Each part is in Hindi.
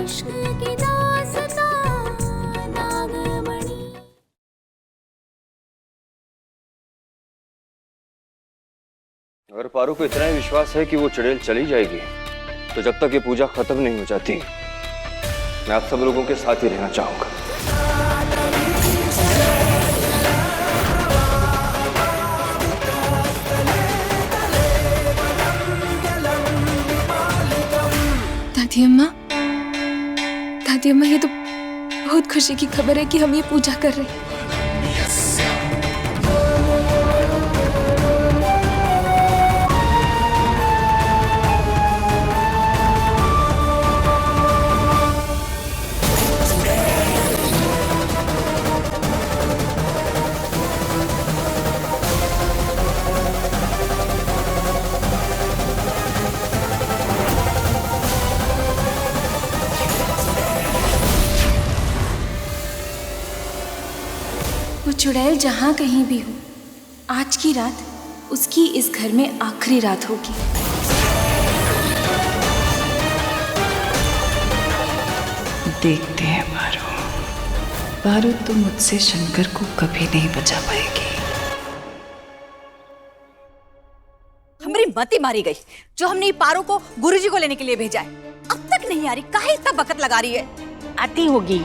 इश्क की दास्तां नागमणि। अगर पारू को इतना ही विश्वास है कि वो चुड़ैल चली जाएगी, तो जब तक ये पूजा खत्म नहीं हो जाती, मैं आप सब लोगों के साथ ही रहना चाहूंगा। दादी अम्मा, ये तो बहुत खुशी की खबर है कि हम ये पूजा कर रहे हैं। वो चुड़ैल जहां कहीं भी हो, आज की रात उसकी इस घर में आखिरी रात होगी। देखते हैं पारू तो मुझसे शंकर को कभी नहीं बचा पाएगी। हमारी मती मारी गई जो हमने पारू को गुरुजी को लेने के लिए भेजा है। अब तक नहीं आ रही, काहे इतना वक्त लगा रही है? आती होगी।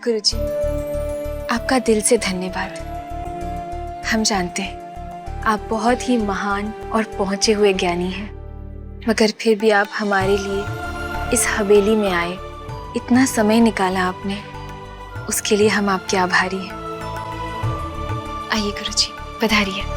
गुरुजी, आपका दिल से धन्यवाद। हम जानते हैं आप बहुत ही महान और पहुंचे हुए ज्ञानी हैं, मगर फिर भी आप हमारे लिए इस हवेली में आए, इतना समय निकाला आपने, उसके लिए हम आपके आभारी हैं। आइए गुरुजी, पधारिए।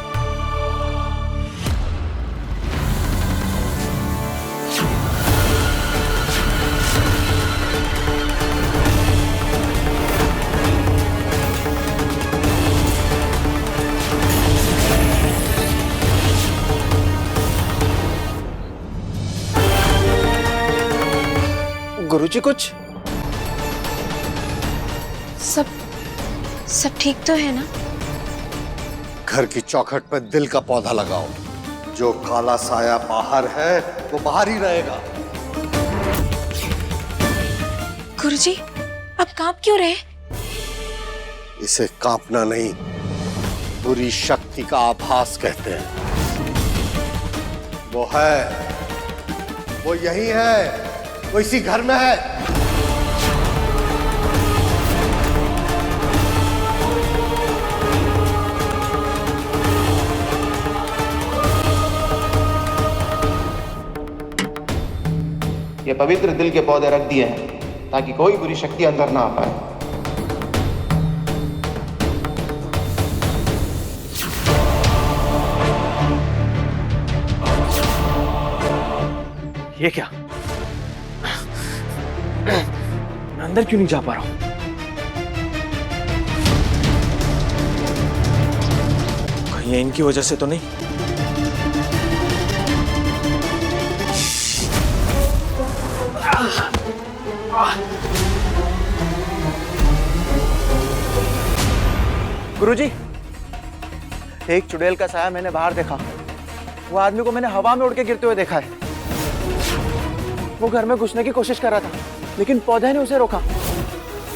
गुरुजी, कुछ सब ठीक तो है ना? घर की चौखट पर दिल का पौधा लगाओ। जो काला साया बाहर है वो बाहर ही रहेगा। गुरुजी, अब कांप क्यों रहे? इसे कांपना नहीं, बुरी शक्ति का आभास कहते हैं। वो है, वो यही है, वो इसी घर में है। ये पवित्र दिल के पौधे रख दिए हैं ताकि कोई बुरी शक्ति अंदर ना आ पाए। ये क्या? मैं अंदर क्यों नहीं जा पा रहा हूं? कहीं ये इनकी वजह से तो नहीं? गुरुजी, एक चुड़ैल का साया मैंने बाहर देखा। वो आदमी को मैंने हवा में उड़ के गिरते हुए देखा है। वो घर में घुसने की कोशिश कर रहा था, लेकिन पौधे ने उसे रोका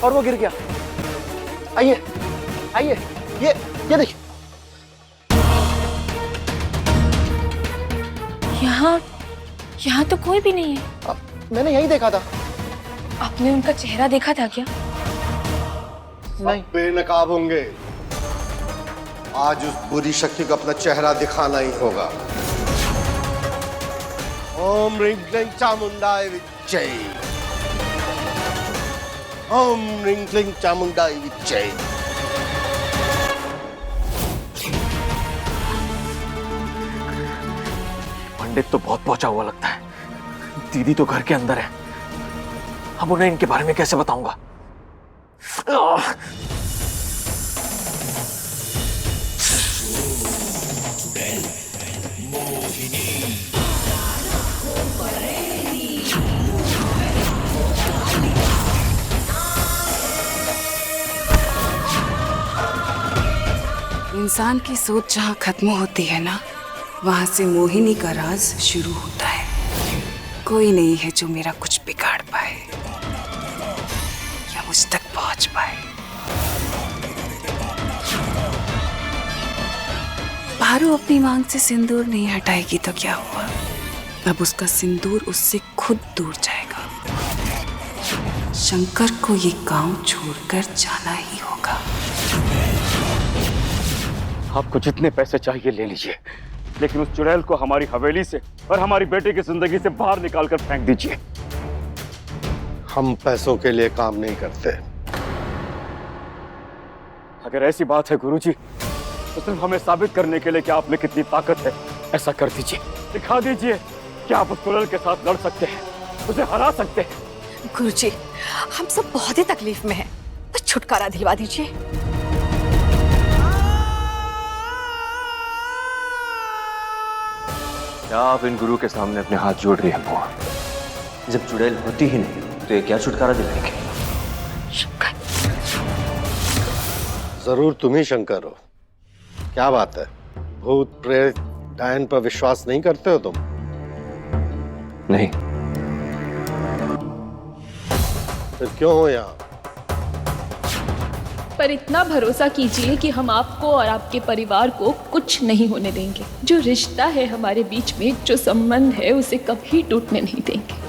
और वो गिर गया। आइए आइए, ये देखिए। यहाँ तो कोई भी नहीं है। मैंने यही देखा था। आपने उनका चेहरा देखा था क्या? नहीं। बेनकाब होंगे। आज उस बुरी शक्ति को अपना चेहरा दिखाना ही होगा। ओम ह्रीं क्लीं चामुंडाय विच्चे। ओम ह्रीं क्लीं चामुंडाय विच्चे। पंडित तो बहुत पहुंचा हुआ लगता है। दीदी तो घर के अंदर है। अब उन्हें इनके बारे में कैसे बताऊंगा? इंसान की सोच जहाँ खत्म होती है ना, वहां से मोहिनी का राज शुरू होता है। कोई नहीं है जो मेरा कुछ बिगाड़ पाए या मुझ तक पहुंच पाए। पारो अपनी मांग से सिंदूर नहीं हटाएगी तो क्या हुआ? अब उसका सिंदूर उससे खुद दूर जाएगा। शंकर को ये गांव छोड़कर जाना ही होगा। आपको जितने पैसे चाहिए ले लीजिए, लेकिन उस चुड़ैल को हमारी हवेली से और हमारी बेटे की जिंदगी से बाहर निकाल कर फेंक दीजिए। हम पैसों के लिए काम नहीं करते। अगर ऐसी बात है गुरुजी, तो सिर्फ हमें साबित करने के लिए कि आप में कितनी ताकत है, ऐसा कर दीजिए। दिखा दीजिए कि आप उस चुड़ैल के साथ लड़ सकते हैं, उसे हरा सकते हैं। गुरुजी, हम सब बहुत ही तकलीफ में हैं, बस छुटकारा दिलवा दीजिए। क्या आप इन गुरु के सामने अपने हाथ जोड़ रही हैं बुआ? जब चुड़ैल होती ही नहीं तो ये क्या छुटकारा दिलाएंगे? जरूर तुम ही शंकर हो। क्या बात है, भूत प्रेत डायन पर विश्वास नहीं करते हो तुम? नहीं। फिर क्यों हो यहाँ? पर इतना भरोसा कीजिए कि हम आपको और आपके परिवार को कुछ नहीं होने देंगे। जो रिश्ता है हमारे बीच में, जो संबंध है, उसे कभी टूटने नहीं देंगे।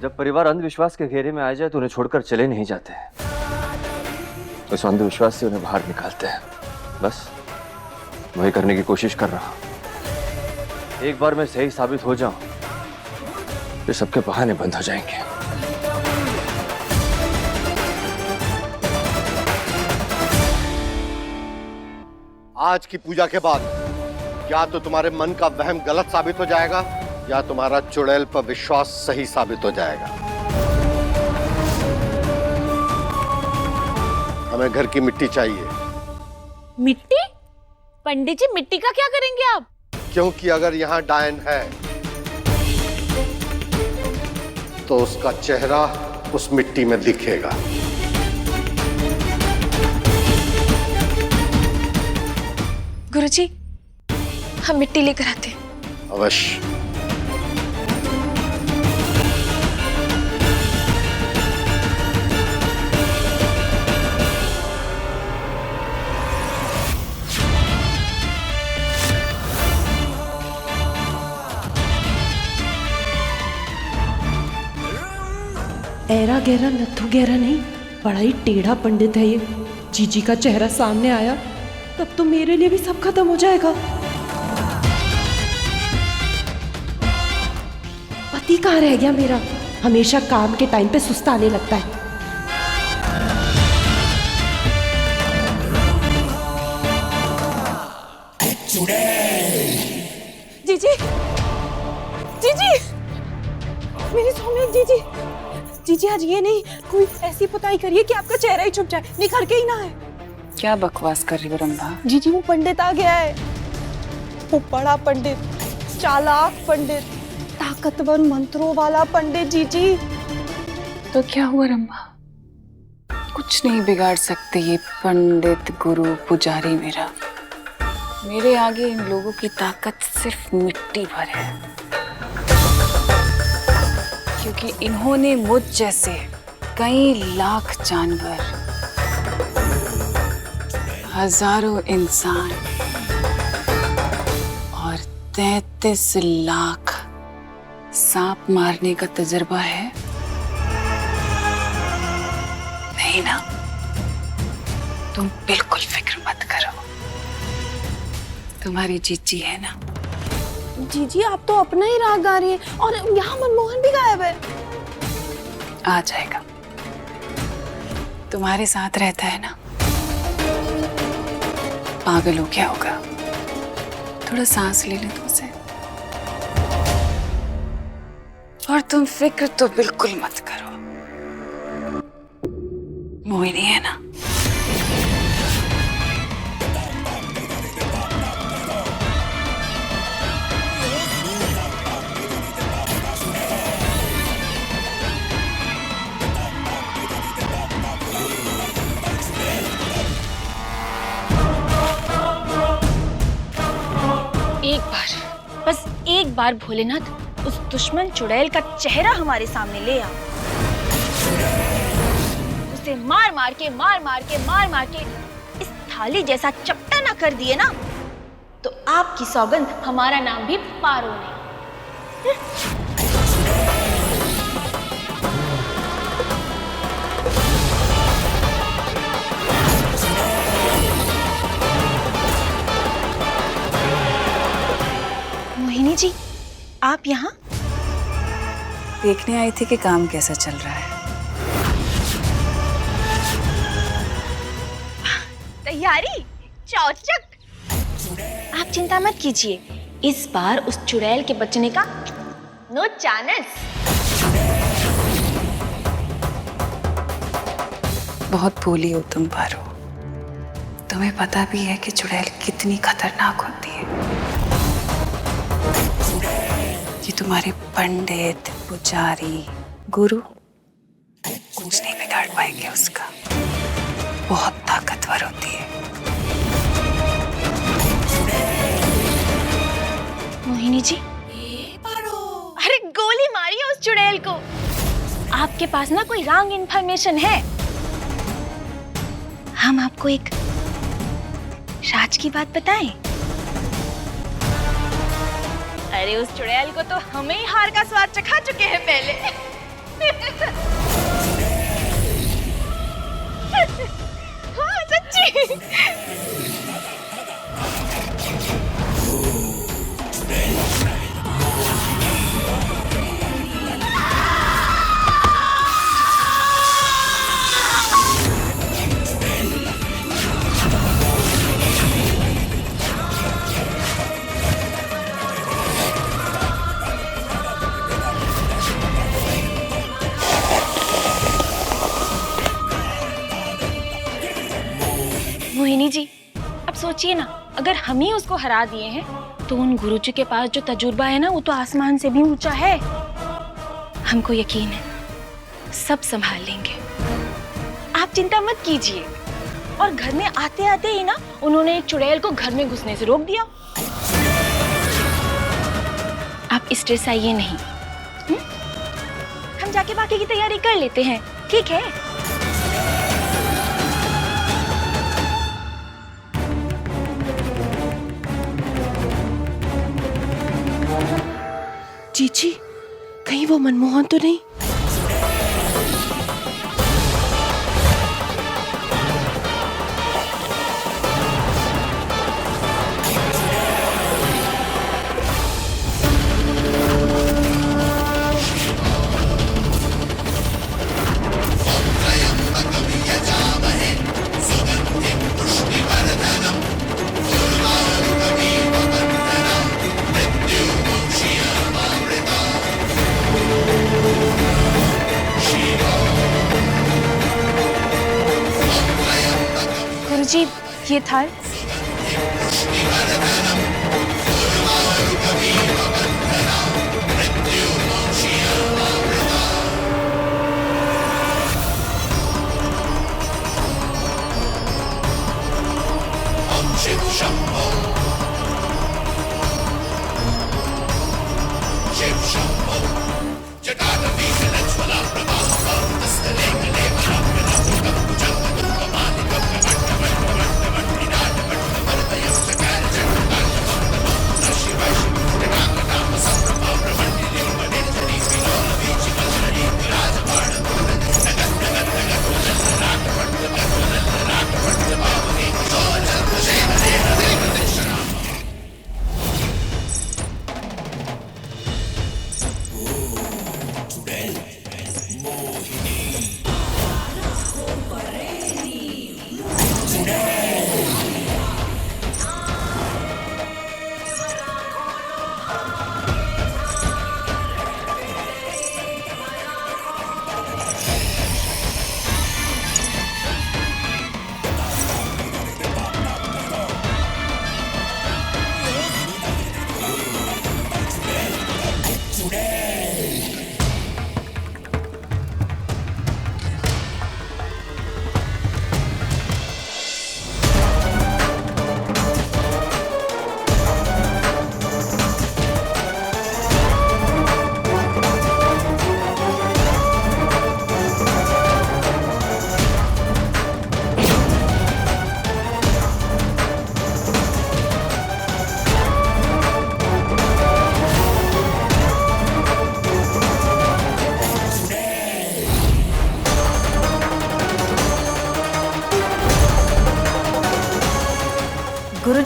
जब परिवार अंधविश्वास के घेरे में आ जाए तो उन्हें छोड़कर चले नहीं जाते, उस अंधविश्वास से उन्हें बाहर निकालते हैं। बस वही करने की कोशिश कर रहा हूं। एक बार मैं सही साबित हो जाऊं तो सबके बहाने बंद हो जाएंगे। आज की पूजा के बाद या तो तुम्हारे मन का वहम गलत साबित हो जाएगा या तुम्हारा चुड़ैल पर विश्वास सही साबित हो जाएगा। हमें घर की मिट्टी चाहिए। मिट्टी? पंडित जी, मिट्टी का क्या करेंगे आप? क्योंकि अगर यहाँ डायन है तो उसका चेहरा उस मिट्टी में दिखेगा। गुरुजी, हम मिट्टी लेकर आते हैं। अवश्य। ऐरा गहरा नथु गहरा नहीं, बड़ा ही टेढ़ा पंडित है ये। जीजी का चेहरा सामने आया तब तो मेरे लिए भी सब खत्म हो जाएगा। पति कहाँ रह गया मेरा? हमेशा काम के टाइम पे सुस्ताने लगता है। जीजी, जीजी, मेरी सौम्य जीजी, जीजी आज ये नहीं, कोई ऐसी पुताई करिए कि आपका चेहरा ही छुप जाए, निखर के ही ना है। क्या बकवास कर रही हो रंभा? जीजी, वो पंडित आ गया है। वो बड़ा पंडित, चालाक पंडित, ताकतवर मंत्रों वाला पंडित। जीजी, तो क्या हुआ रंभा? कुछ नहीं बिगाड़ सकते ये पंडित, गुरु, पुजारी मेरा। मेरे आगे इन लोगों की ताकत सिर्फ मिट्टी भर है, क्योंकि इन्होंने मुझ जैसे कई लाख जानवर, हजारों इंसान और 33 लाख सांप मारने का तजुर्बा है। नहीं ना? तुम बिल्कुल फिक्र मत करो, तुम्हारी जीजी है ना। जीजी, आप तो अपना ही राग गा रही हैं और यहाँ मनमोहन भी गायब है। आ जाएगा, तुम्हारे साथ रहता है ना। पागल हो क्या होगा? थोड़ा सांस ले ले तुमसे। और तुम फिक्र तो बिल्कुल मत करो, मोहिनी है ना? एक बार, बस एक बार भोलेनाथ उस दुश्मन चुड़ैल का चेहरा हमारे सामने ले आओ। उसे मार मार के इस थाली जैसा चपटा ना कर दिए ना, तो आपकी सौगंध हमारा नाम भी पारो नहीं। मोहिनी जी, आप यहाँ? देखने आई थी कि काम कैसा चल रहा है। तैयारी चौचक। आप चिंता मत कीजिए, इस बार उस चुड़ैल के बचने का नो चांस। बहुत भोली हो तुम पारो। तुम्हें पता भी है कि चुड़ैल कितनी खतरनाक होती है। ये तुम्हारे पंडित, पुजारी, गुरु कुछ नहीं बिगाड़ पाएंगे उसका। बहुत ताकतवर होती है। मोहिनी जी, अरे गोली मारी है उस चुड़ैल को। आपके पास ना कोई रॉन्ग इन्फॉर्मेशन है। हम आपको एक राज की बात बताएं। अरे उस चुड़ैल को तो हमें ही हार का स्वाद चखा चुके हैं पहले। हाँ सच्ची। मोहिनी जी, अब सोचिए ना, अगर हम ही उसको हरा दिए हैं तो उन गुरुजी के पास जो तजुर्बा है ना, वो तो आसमान से भी ऊंचा है। हमको यकीन है सब संभाल लेंगे, आप चिंता मत कीजिए। और घर में आते आते ही ना उन्होंने एक चुड़ैल को घर में घुसने से रोक दिया। आप स्ट्रेस आइए नहीं। हम जाके बाकी की तैयारी कर लेते हैं, ठीक है? जीजी, कहीं वो मनमोहन तो नहीं? गुरुजी, ये थाल।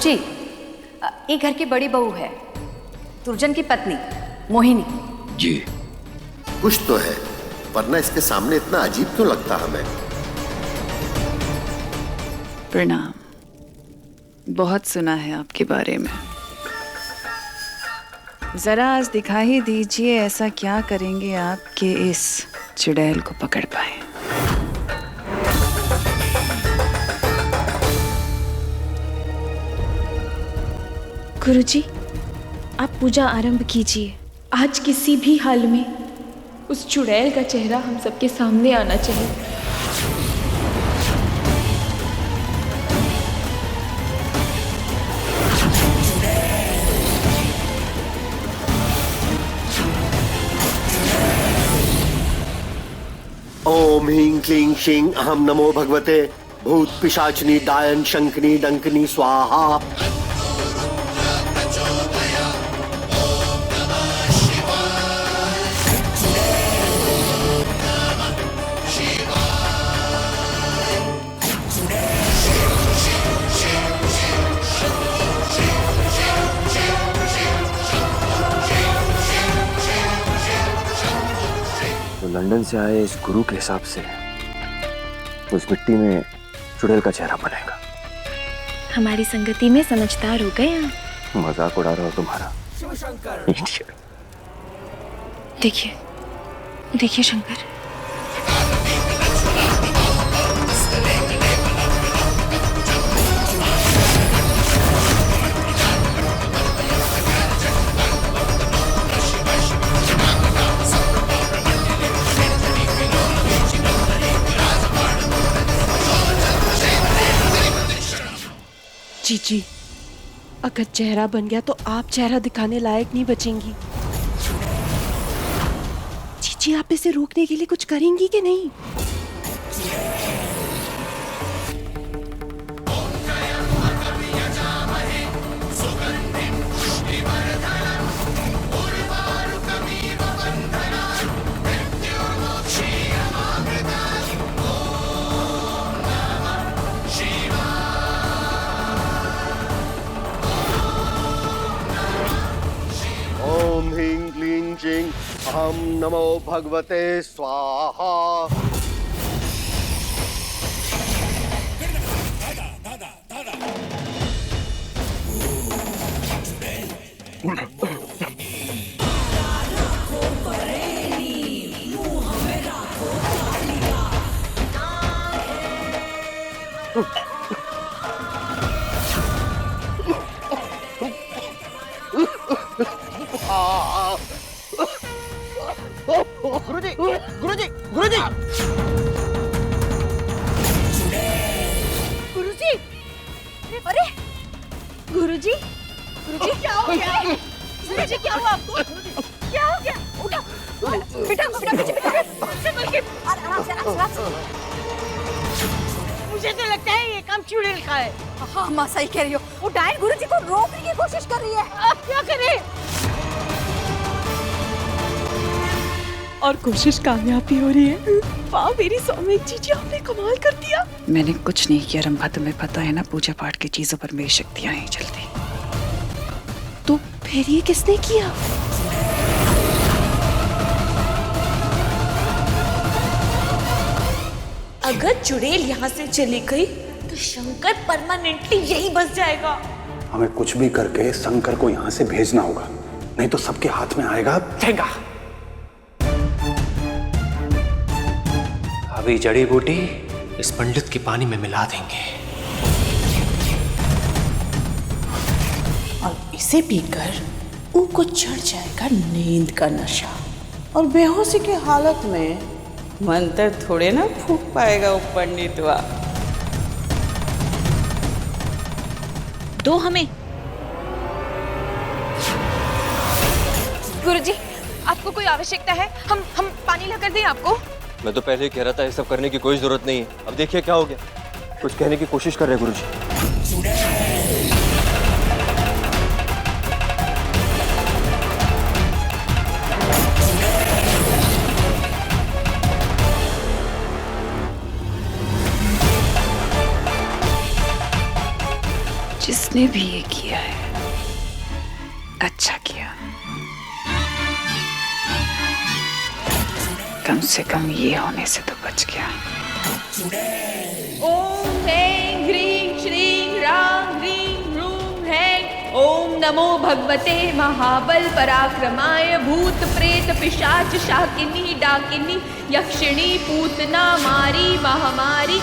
गुरुजी, ये घर की बड़ी बहू है, दुर्जन की पत्नी मोहिनी। जी कुछ तो है, वरना इसके सामने इतना अजीब क्यों लगता हमें। प्रणाम। बहुत सुना है आपके बारे में। जरा आज दिखा ही दीजिए ऐसा क्या करेंगे आप कि इस चुड़ैल को पकड़ पाए। गुरुजी, आप पूजा आरंभ कीजिए। आज किसी भी हाल में उस चुड़ैल का चेहरा हम सबके सामने आना चाहिए। ओम ह्रीं क्लीं श्रीं अहम नमो भगवते भूत पिशाचिनी डायन शंकनी डंकनी स्वाहा। लंदन से आए इस गुरु के हिसाब से उस मिट्टी में चुड़ैल का चेहरा बनेगा। हमारी संगति में समझदार हो गए आप। मजाक उड़ा रहा हो तुम्हारा। देखिए देखिए शंकर, जीजी, अगर चेहरा बन गया तो आप चेहरा दिखाने लायक नहीं बचेंगी। जीजी, आप इसे रोकने के लिए कुछ करेंगी कि नहीं? ओम ह्रीं क्लीं श्रीं अहम नमो भगवते स्वाहा। गुरुजी, गुरुजी, गुरुजी, गुरुजी, अरे गुरुजी, गुरुजी क्या हो गया? गुरुजी क्या हुआ आपको? क्या हो गया? उठो, बेटा बेटा पीछे बेटा, संभल के, आराम से आराम से। मुझे तो लगता है ये काम चुड़ैल का है। हाँ माँ सही कह रही हो, वो डायन गुरुजी को रोकने की कोशिश कर रही है। अब क्या करें? और कोशिश कामयाब भी हो रही है। वाह मेरी सौम्यक जीजी, आपने कमाल कर दिया। मैंने कुछ नहीं किया रंभा, तुम्हें पता है ना पूजा पाठ की चीजों पर मेरी शक्तियां नहीं चलती। तो फिर ये किसने किया? अगर चुड़ैल यहाँ से चली गई तो शंकर परमानेंटली यहीं बस जाएगा। हमें कुछ भी करके शंकर को यहाँ से भेजना होगा, नहीं तो सबके हाथ में आएगा ठेंगा। अभी जड़ी बूटी इस पंडित के पानी में मिला देंगे और इसे पीकर उनको चढ़ जाएगा नींद का नशा, और बेहोशी की हालत में मंत्र थोड़े ना फूंक पाएगा वो पंडित। दो हमें। गुरुजी, आपको कोई आवश्यकता है? हम पानी लाकर दें आपको? मैं तो पहले ही कह रहा था ये सब करने की कोई जरूरत नहीं है। अब देखिए क्या हो गया। कुछ कहने की कोशिश कर रहे हैं गुरुजी। जिसने भी ये किया है अच्छा किया। कम से कम ये होने से तो बच गया। ओम ह्रीं ह्रीं श्रीं रां ह्रीं ह्रूं हैं। ओम नमो भगवते महाबल पराक्रमाय। भूत प्रेत पिशाच शाकिनी डाकिनी यक्षिणी पूतना मारी महामारी।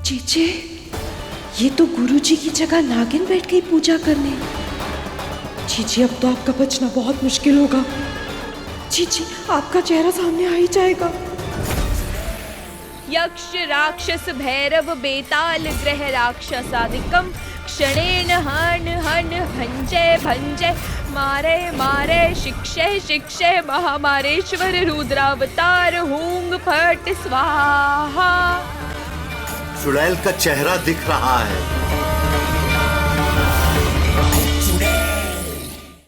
जीजे, ये तो गुरुजी की जगह नागिन बैठ गई पूजा करने। जीजी, अब तो आपका बचना बहुत मुश्किल होगा। जीजी, आपका चेहरा सामने आ ही जाएगा। यक्ष राक्षस भैरव बेताल ग्रह राक्षसादिकम क्षणेन हन हन भंजय भंजय मारे मारे शिक्षय शिक्षय महामारेश्वर रुद्रावतार हूंग फट स्वाहा। चुड़ैल का चेहरा दिख रहा है।